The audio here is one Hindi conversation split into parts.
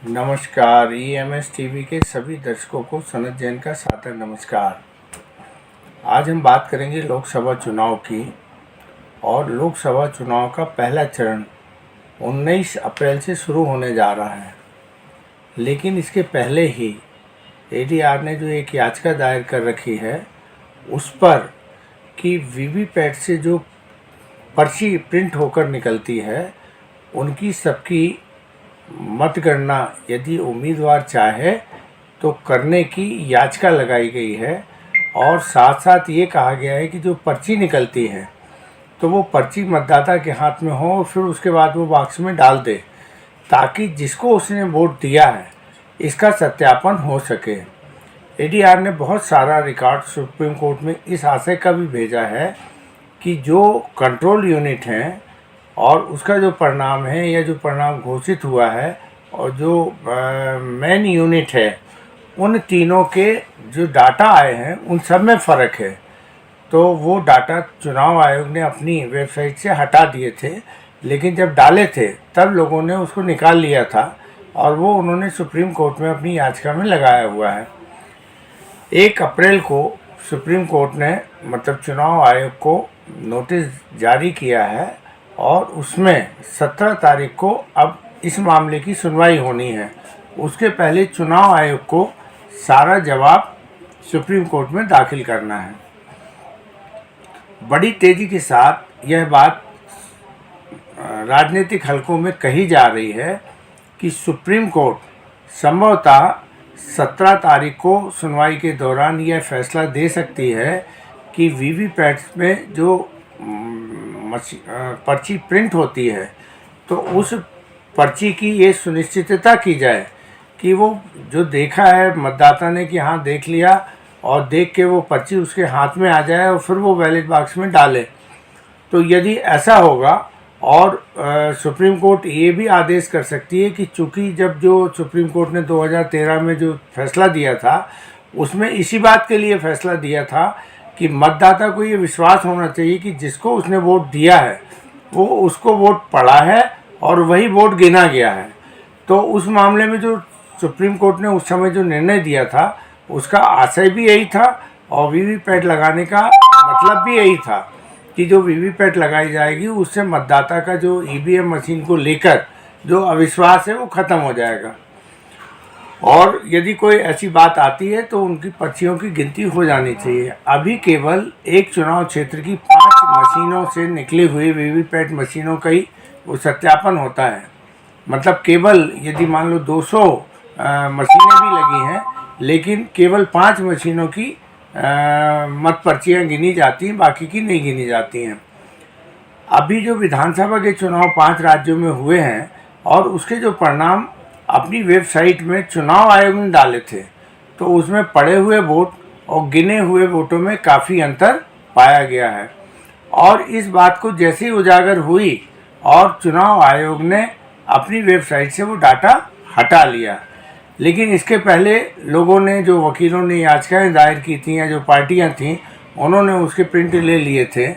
नमस्कार। ईएमएस टीवी के सभी दर्शकों को सनत जैन का सादर नमस्कार। आज हम बात करेंगे लोकसभा चुनाव की। और लोकसभा चुनाव का पहला चरण 19 अप्रैल से शुरू होने जा रहा है। लेकिन इसके पहले ही एडीआर ने जो एक याचिका दायर कर रखी है उस पर कि वीवीपैट से जो पर्ची प्रिंट होकर निकलती है उनकी सबकी मतगणना यदि उम्मीदवार चाहे तो करने की याचिका लगाई गई है। और साथ साथ ये कहा गया है कि जो पर्ची निकलती है तो वो पर्ची मतदाता के हाथ में हो और फिर उसके बाद वो बॉक्स में डाल दे, ताकि जिसको उसने वोट दिया है इसका सत्यापन हो सके। एडीआर ने बहुत सारा रिकॉर्ड सुप्रीम कोर्ट में इस आशय का भी भेजा है कि जो कंट्रोल यूनिट हैं और उसका जो परिणाम है या जो परिणाम घोषित हुआ है और जो मेन यूनिट है, उन तीनों के जो डाटा आए हैं उन सब में फ़र्क है। तो वो डाटा चुनाव आयोग ने अपनी वेबसाइट से हटा दिए थे, लेकिन जब डाले थे तब लोगों ने उसको निकाल लिया था और वो उन्होंने सुप्रीम कोर्ट में अपनी याचिका में लगाया हुआ है। 1 अप्रैल को सुप्रीम कोर्ट ने मतलब चुनाव आयोग को नोटिस जारी किया है और उसमें 17 तारीख को अब इस मामले की सुनवाई होनी है। उसके पहले चुनाव आयोग को सारा जवाब सुप्रीम कोर्ट में दाखिल करना है। बड़ी तेज़ी के साथ यह बात राजनीतिक हलकों में कही जा रही है कि सुप्रीम कोर्ट संभवतः 17 तारीख को सुनवाई के दौरान यह फैसला दे सकती है कि वीवीपैट में जो पर्ची प्रिंट होती है तो उस पर्ची की ये सुनिश्चितता की जाए कि वो जो देखा है मतदाता ने कि हाँ देख लिया और देख के वो पर्ची उसके हाथ में आ जाए और फिर वो बैलेट बॉक्स में डाले। तो यदि ऐसा होगा और सुप्रीम कोर्ट ये भी आदेश कर सकती है कि चूँकि जब जो सुप्रीम कोर्ट ने 2013 में जो फैसला दिया था उसमें इसी बात के लिए फैसला दिया था कि मतदाता को ये विश्वास होना चाहिए कि जिसको उसने वोट दिया है वो उसको वोट पड़ा है और वही वोट गिना गया है। तो उस मामले में जो सुप्रीम कोर्ट ने उस समय जो निर्णय दिया था उसका आशय भी यही था और वीवीपैट लगाने का मतलब भी यही था कि जो वीवीपैट लगाई जाएगी उससे मतदाता का जो ईवीएम मशीन को लेकर जो अविश्वास है वो ख़त्म हो जाएगा। और यदि कोई ऐसी बात आती है तो उनकी पर्चियों की गिनती हो जानी चाहिए। अभी केवल एक चुनाव क्षेत्र की 5 मशीनों से निकली हुई वीवीपैट मशीनों का ही वो सत्यापन होता है। मतलब केवल यदि मान लो 200 मशीनें भी लगी हैं लेकिन केवल 5 मशीनों की मत पर्चियाँ गिनी जाती हैं, बाकी की नहीं गिनी जाती हैं। अभी जो विधानसभा के चुनाव 5 राज्यों में हुए हैं और उसके जो परिणाम अपनी वेबसाइट में चुनाव आयोग ने डाले थे तो उसमें पड़े हुए वोट और गिने हुए वोटों में काफ़ी अंतर पाया गया है। और इस बात को जैसे ही उजागर हुई और चुनाव आयोग ने अपनी वेबसाइट से वो डाटा हटा लिया। लेकिन इसके पहले लोगों ने, जो वकीलों ने याचिकाएं दायर की थी या जो पार्टियां थीं, उन्होंने उसके प्रिंट ले लिए थे।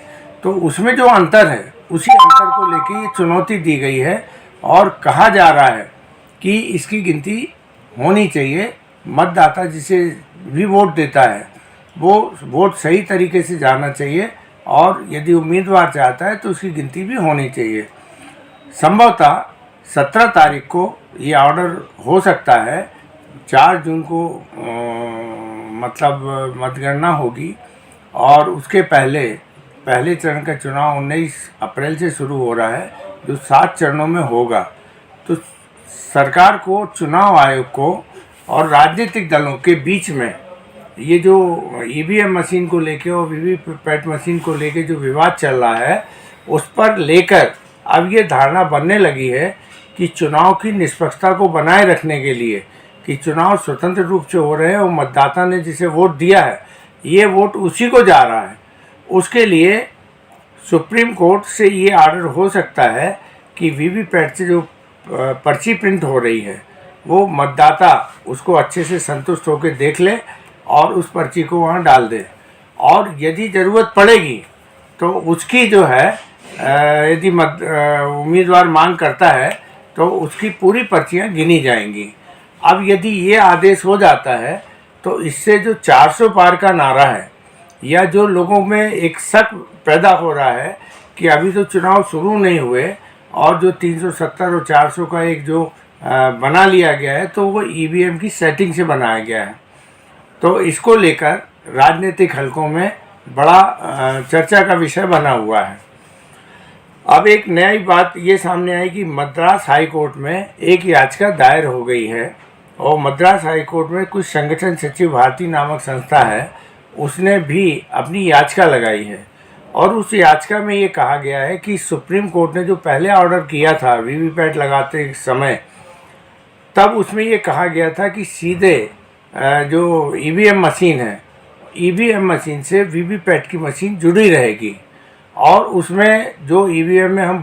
तो उसमें जो अंतर है उसी अंतर को लेकर ये चुनौती दी गई है और कहा जा रहा है कि इसकी गिनती होनी चाहिए। मतदाता जिसे भी वोट देता है वो वोट सही तरीके से जाना चाहिए और यदि उम्मीदवार चाहता है तो उसकी गिनती भी होनी चाहिए। संभवतः 17 तारीख को ये ऑर्डर हो सकता है। 4 जून को मतलब मतगणना होगी और उसके पहले चरण का चुनाव 19 अप्रैल से शुरू हो रहा है जो 7 चरणों में होगा। तो सरकार को, चुनाव आयोग को और राजनीतिक दलों के बीच में ये जो ईवीएम मशीन को लेके और वीवीपैट मशीन को लेके जो विवाद चल रहा है उस पर लेकर अब ये धारणा बनने लगी है कि चुनाव की निष्पक्षता को बनाए रखने के लिए कि चुनाव स्वतंत्र रूप से हो रहे हैं और मतदाता ने जिसे वोट दिया है ये वोट उसी को जा रहा है। उसके लिए सुप्रीम कोर्ट से ये आर्डर हो सकता है कि वीवीपैट से जो पर्ची प्रिंट हो रही है वो मतदाता उसको अच्छे से संतुष्ट होकर देख ले और उस पर्ची को वहाँ डाल दे। और यदि ज़रूरत पड़ेगी तो उसकी जो है यदि उम्मीदवार मांग करता है तो उसकी पूरी पर्चियां गिनी जाएंगी। अब यदि ये आदेश हो जाता है तो इससे जो 400 पार का नारा है, या जो लोगों में एक शक पैदा हो रहा है कि अभी तो चुनाव शुरू नहीं हुए और जो 370 और 400 का एक जो बना लिया गया है, तो वो ईवीएम की सेटिंग से बनाया गया है। तो इसको लेकर राजनीतिक हलकों में बड़ा चर्चा का विषय बना हुआ है। अब एक नई बात ये सामने आई कि मद्रास हाई कोर्ट में एक याचिका दायर हो गई है, और मद्रास हाई कोर्ट में कुछ संगठन सचिव भारती नामक संस्था है, उसने भी अपनी याचिका लगाई है। और उस याचिका में ये कहा गया है कि सुप्रीम कोर्ट ने जो पहले ऑर्डर किया था वीवीपैट लगाते समय, तब उसमें ये कहा गया था कि सीधे जो ईवीएम मशीन है, ईवीएम मशीन से वीवीपैट की मशीन जुड़ी रहेगी, और उसमें जो ईवीएम में हम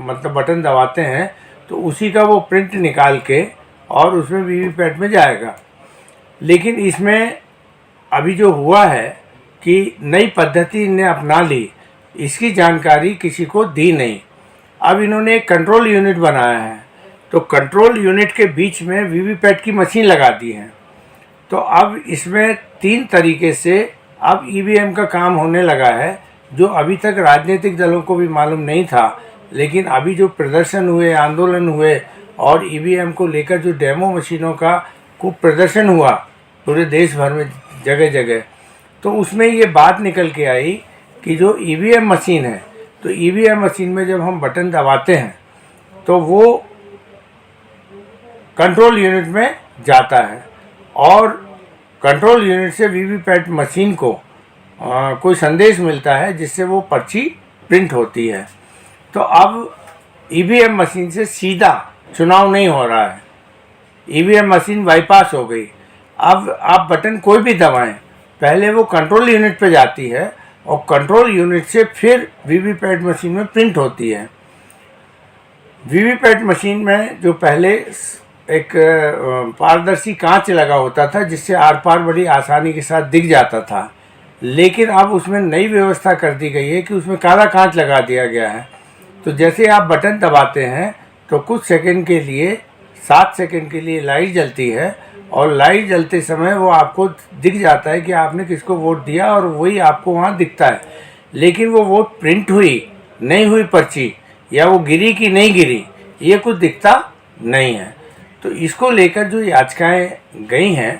मतलब बटन दबाते हैं तो उसी का वो प्रिंट निकाल के और उसमें वीवीपैट में जाएगा। लेकिन इसमें अभी जो हुआ है कि नई पद्धति ने अपना ली, इसकी जानकारी किसी को दी नहीं। अब इन्होंने एक कंट्रोल यूनिट बनाया है, तो कंट्रोल यूनिट के बीच में वीवीपैट की मशीन लगा दी है। तो अब इसमें 3 तरीके से अब ईवीएम का काम होने लगा है, जो अभी तक राजनीतिक दलों को भी मालूम नहीं था। लेकिन अभी जो प्रदर्शन हुए, आंदोलन हुए और ईवीएम को लेकर जो डेमो मशीनों का खूब प्रदर्शन हुआ पूरे देश भर में जगह जगह, तो उसमें ये बात निकल के आई कि जो ईवीएम मशीन है, तो ईवीएम मशीन में जब हम बटन दबाते हैं तो वो कंट्रोल यूनिट में जाता है, और कंट्रोल यूनिट से वीवीपैट मशीन को कोई संदेश मिलता है जिससे वो पर्ची प्रिंट होती है। तो अब ईवीएम मशीन से सीधा चुनाव नहीं हो रहा है, ईवीएम मशीन बाईपास हो गई। अब आप बटन कोई भी दबाएं, पहले वो कंट्रोल यूनिट पे जाती है और कंट्रोल यूनिट से फिर वीवीपैट मशीन में प्रिंट होती है। वीवीपैट मशीन में जो पहले एक पारदर्शी कांच लगा होता था जिससे आर पार बड़ी आसानी के साथ दिख जाता था, लेकिन अब उसमें नई व्यवस्था कर दी गई है कि उसमें काला कांच लगा दिया गया है। तो जैसे आप बटन दबाते हैं तो कुछ सेकंड के लिए, 7 सेकंड के लिए लाइट जलती है, और लाइट जलते समय वो आपको दिख जाता है कि आपने किसको वोट दिया, और वही आपको वहाँ दिखता है। लेकिन वो वोट प्रिंट हुई नहीं हुई पर्ची, या वो गिरी कि नहीं गिरी, ये कुछ दिखता नहीं है। तो इसको लेकर जो याचिकाएं गई हैं,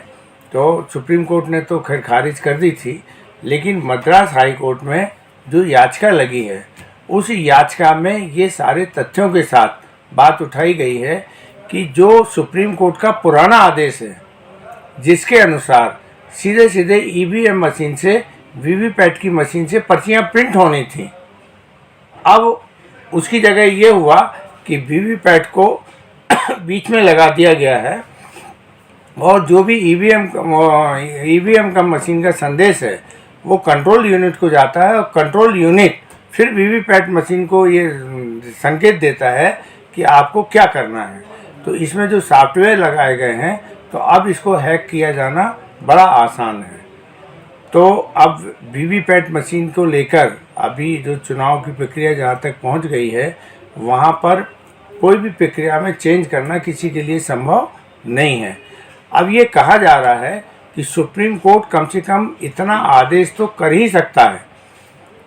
तो सुप्रीम कोर्ट ने तो खैर खारिज कर दी थी, लेकिन मद्रास हाई कोर्ट में जो याचिका लगी है, उस याचिका में ये सारे तथ्यों के साथ बात उठाई गई है कि जो सुप्रीम कोर्ट का पुराना आदेश है, जिसके अनुसार सीधे सीधे ईवीएम मशीन से वीवीपैट की मशीन से पर्चियां प्रिंट होनी थी, अब उसकी जगह ये हुआ कि वीवीपैट को बीच में लगा दिया गया है, और जो भी ईवीएम का मशीन का संदेश है वो कंट्रोल यूनिट को जाता है, और कंट्रोल यूनिट फिर वीवीपैट मशीन को ये संकेत देता है कि आपको क्या करना है। तो इसमें जो सॉफ्टवेयर लगाए गए हैं, तो अब इसको हैक किया जाना बड़ा आसान है। तो अब वीवीपैट मशीन को लेकर अभी जो चुनाव की प्रक्रिया जहाँ तक पहुँच गई है, वहाँ पर कोई भी प्रक्रिया में चेंज करना किसी के लिए संभव नहीं है। अब ये कहा जा रहा है कि सुप्रीम कोर्ट कम से कम इतना आदेश तो कर ही सकता है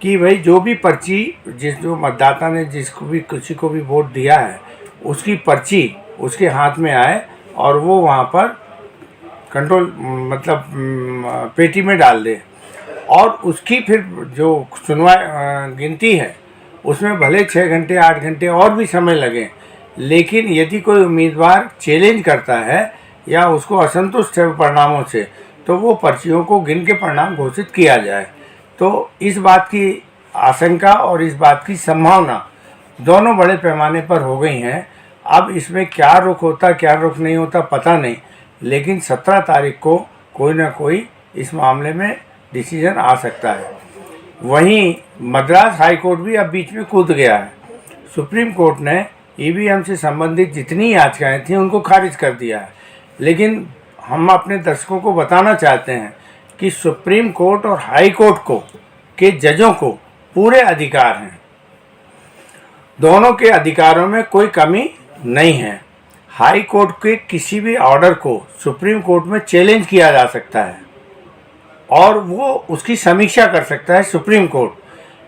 कि भाई जो भी पर्ची, जो मतदाता ने जिसको भी किसी को भी वोट दिया है, उसकी पर्ची उसके हाथ में आए और वो वहाँ पर कंट्रोल मतलब पेटी में डाल दे, और उसकी फिर जो सुनवाई गिनती है उसमें भले 6 घंटे 8 घंटे और भी समय लगे, लेकिन यदि कोई उम्मीदवार चैलेंज करता है या उसको असंतुष्ट है परिणामों से, तो वो पर्चियों को गिन के परिणाम घोषित किया जाए। तो इस बात की आशंका और इस बात की संभावना दोनों बड़े पैमाने पर हो गई हैं। अब इसमें क्या रुख होता क्या रुख नहीं होता पता नहीं, लेकिन 17 तारीख को कोई ना कोई इस मामले में डिसीजन आ सकता है। वहीं मद्रास हाई कोर्ट भी अब बीच में कूद गया है। सुप्रीम कोर्ट ने ईवीएम से संबंधित जितनी याचिकाएं थीं उनको खारिज कर दिया है, लेकिन हम अपने दर्शकों को बताना चाहते हैं कि सुप्रीम कोर्ट और हाई कोर्ट को के जजों को पूरे अधिकार हैं, दोनों के अधिकारों में कोई कमी नहीं है। हाई कोर्ट के किसी भी ऑर्डर को सुप्रीम कोर्ट में चैलेंज किया जा सकता है और वो उसकी समीक्षा कर सकता है सुप्रीम कोर्ट,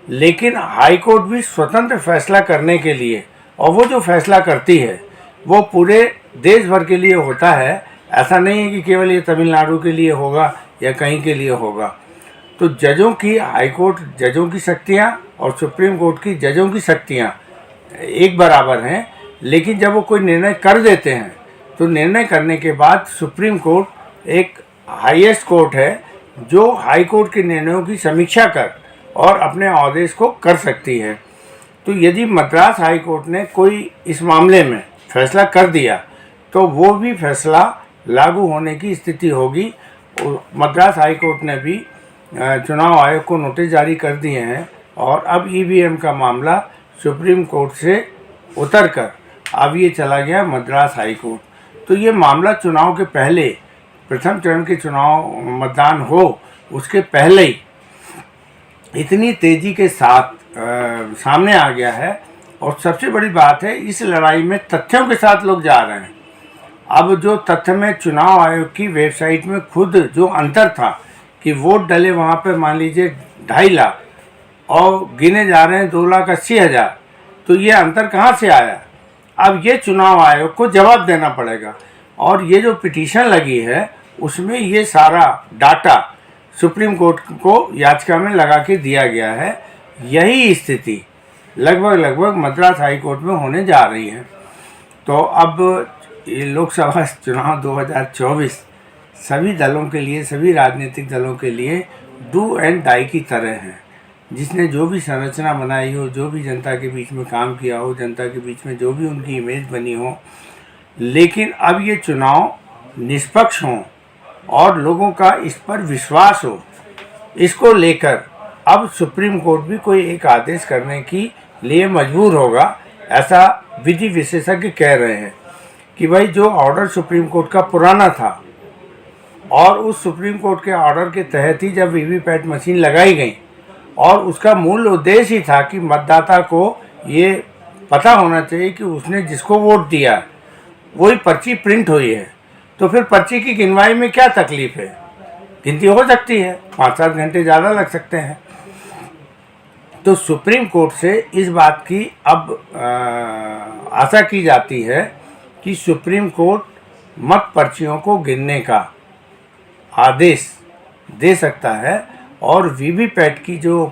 लेकिन हाई कोर्ट भी स्वतंत्र फैसला करने के लिए, और वो जो फैसला करती है वो पूरे देश भर के लिए होता है। ऐसा नहीं है कि केवल ये तमिलनाडु के लिए होगा या कहीं के लिए होगा। तो जजों की, हाई कोर्ट जजों की शक्तियाँ और सुप्रीम कोर्ट की जजों की शक्तियाँ एक बराबर हैं, लेकिन जब वो कोई निर्णय कर देते हैं तो निर्णय करने के बाद सुप्रीम कोर्ट एक हाईएस्ट कोर्ट है जो हाई कोर्ट के निर्णयों की समीक्षा कर और अपने आदेश को कर सकती है। तो यदि मद्रास हाई कोर्ट ने कोई इस मामले में फैसला कर दिया तो वो भी फैसला लागू होने की स्थिति होगी। मद्रास हाई कोर्ट ने भी चुनाव आयोग को नोटिस जारी कर दिए हैं और अब ईवीएम का मामला सुप्रीम कोर्ट से उतरकर अब ये चला गया मद्रास हाई कोर्ट। तो ये मामला चुनाव के पहले, प्रथम चरण के चुनाव मतदान हो उसके पहले ही इतनी तेज़ी के साथ सामने आ गया है। और सबसे बड़ी बात है, इस लड़ाई में तथ्यों के साथ लोग जा रहे हैं। अब जो तथ्य में चुनाव आयोग की वेबसाइट में खुद जो अंतर था कि वोट डले वहाँ पर मान लीजिए 2.5 लाख और गिने जा रहे हैं 2,80,000, तो ये अंतर कहाँ से आया? अब ये चुनाव आयोग को जवाब देना पड़ेगा। और ये जो पिटीशन लगी है उसमें ये सारा डाटा सुप्रीम कोर्ट को याचिका में लगा के दिया गया है। यही स्थिति लगभग मद्रास हाई कोर्ट में होने जा रही है। तो अब ये लोकसभा चुनाव 2024 सभी दलों के लिए, सभी राजनीतिक दलों के लिए डू एंड डाई की तरह है। जिसने जो भी संरचना बनाई हो, जो भी जनता के बीच में काम किया हो, जनता के बीच में जो भी उनकी इमेज बनी हो, लेकिन अब ये चुनाव निष्पक्ष हों और लोगों का इस पर विश्वास हो, इसको लेकर अब सुप्रीम कोर्ट भी कोई एक आदेश करने के लिए मजबूर होगा। ऐसा विधि विशेषज्ञ कह रहे हैं कि भाई जो ऑर्डर सुप्रीम कोर्ट का पुराना था और उस सुप्रीम कोर्ट के ऑर्डर के तहत ही जब वीवीपैट मशीन लगाई गई और उसका मूल उद्देश्य ही था कि मतदाता को ये पता होना चाहिए कि उसने जिसको वोट दिया वही पर्ची प्रिंट हुई है, तो फिर पर्ची की गिनवाई में क्या तकलीफ है? गिनती हो सकती है, 5-7 घंटे ज़्यादा लग सकते हैं। तो सुप्रीम कोर्ट से इस बात की अब आशा की जाती है कि सुप्रीम कोर्ट मत पर्चियों को गिनने का आदेश दे सकता है और वीवीपैट की जो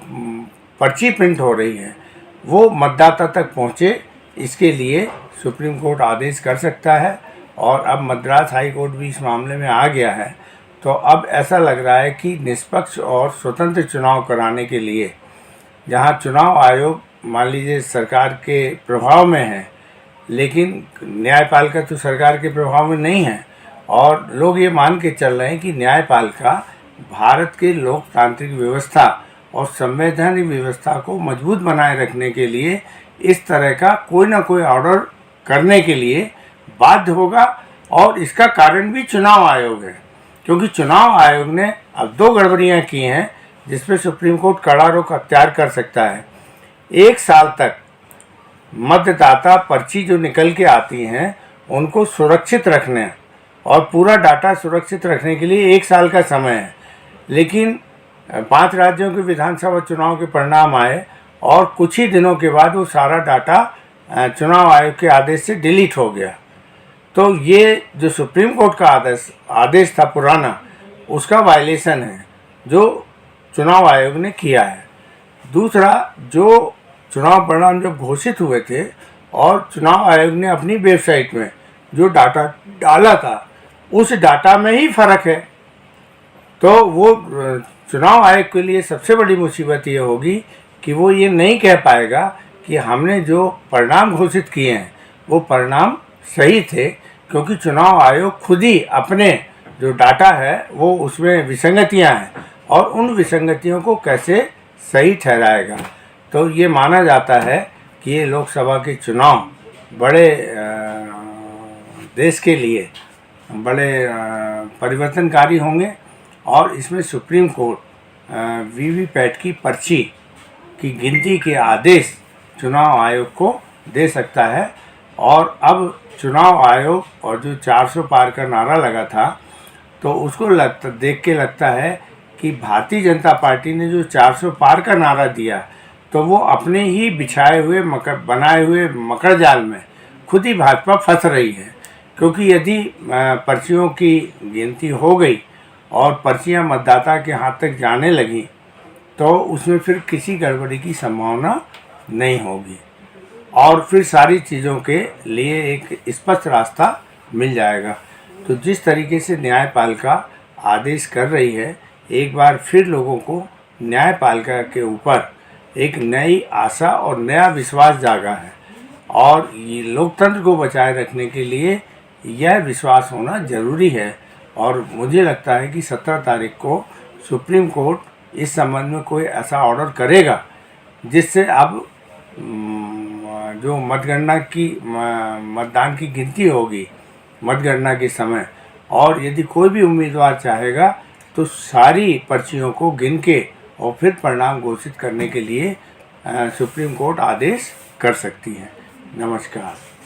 पर्ची प्रिंट हो रही है वो मतदाता तक पहुँचे, इसके लिए सुप्रीम कोर्ट आदेश कर सकता है। और अब मद्रास हाई कोर्ट भी इस मामले में आ गया है। तो अब ऐसा लग रहा है कि निष्पक्ष और स्वतंत्र चुनाव कराने के लिए, जहां चुनाव आयोग मान लीजिए सरकार के प्रभाव में है, लेकिन न्यायपालिका तो सरकार के प्रभाव में नहीं है, और लोग ये मान के चल रहे हैं कि न्यायपालिका भारत के लोकतांत्रिक व्यवस्था और संवैधानिक व्यवस्था को मजबूत बनाए रखने के लिए इस तरह का कोई ना कोई ऑर्डर करने के लिए बाध्य होगा। और इसका कारण भी चुनाव आयोग है, क्योंकि चुनाव आयोग ने अब 2 गड़बड़ियाँ की हैं जिस पर सुप्रीम कोर्ट कड़ा रुख अख्तियार कर सकता है। 1 साल तक मतदाता पर्ची जो निकल के आती हैं उनको सुरक्षित रखने और पूरा डाटा सुरक्षित रखने के लिए 1 साल का समय है, लेकिन 5 राज्यों के विधानसभा चुनाव के परिणाम आए और कुछ ही दिनों के बाद वो सारा डाटा चुनाव आयोग के आदेश से डिलीट हो गया। तो ये जो सुप्रीम कोर्ट का आदेश था पुराना, उसका वायलेशन है जो चुनाव आयोग ने किया है। दूसरा, जो चुनाव परिणाम जब घोषित हुए थे और चुनाव आयोग ने अपनी वेबसाइट में जो डाटा डाला था उस डाटा में ही फ़र्क है। तो वो चुनाव आयोग के लिए सबसे बड़ी मुसीबत ये होगी कि वो ये नहीं कह पाएगा कि हमने जो परिणाम घोषित किए हैं वो परिणाम सही थे, क्योंकि चुनाव आयोग खुद ही अपने जो डाटा है वो उसमें विसंगतियां हैं और उन विसंगतियों को कैसे सही ठहराएगा। तो ये माना जाता है कि ये लोकसभा के चुनाव बड़े देश के लिए बड़े परिवर्तनकारी होंगे और इसमें सुप्रीम कोर्ट वीवीपैट की पर्ची की गिनती के आदेश चुनाव आयोग को दे सकता है। और अब चुनाव आयोग और जो 400 पार का नारा लगा था, तो उसको देख के लगता है कि भारतीय जनता पार्टी ने जो 400 पार का नारा दिया, तो वो अपने ही बिछाए हुए बनाए हुए मकर जाल में खुद ही भाजपा फंस रही है। क्योंकि यदि पर्चियों की गिनती हो गई और पर्चियां मतदाता के हाथ तक जाने लगी, तो उसमें फिर किसी गड़बड़ी की संभावना नहीं होगी और फिर सारी चीज़ों के लिए एक स्पष्ट रास्ता मिल जाएगा। तो जिस तरीके से न्यायपालिका आदेश कर रही है, एक बार फिर लोगों को न्यायपालिका के ऊपर एक नई आशा और नया विश्वास जागा है और ये लोकतंत्र को बचाए रखने के लिए यह विश्वास होना ज़रूरी है। और मुझे लगता है कि 17 तारीख को सुप्रीम कोर्ट इस संबंध में कोई ऐसा ऑर्डर करेगा जिससे अब जो मतदान की गिनती होगी मतगणना के समय, और यदि कोई भी उम्मीदवार चाहेगा तो सारी पर्चियों को गिन के और फिर परिणाम घोषित करने के लिए सुप्रीम कोर्ट आदेश कर सकती है। नमस्कार।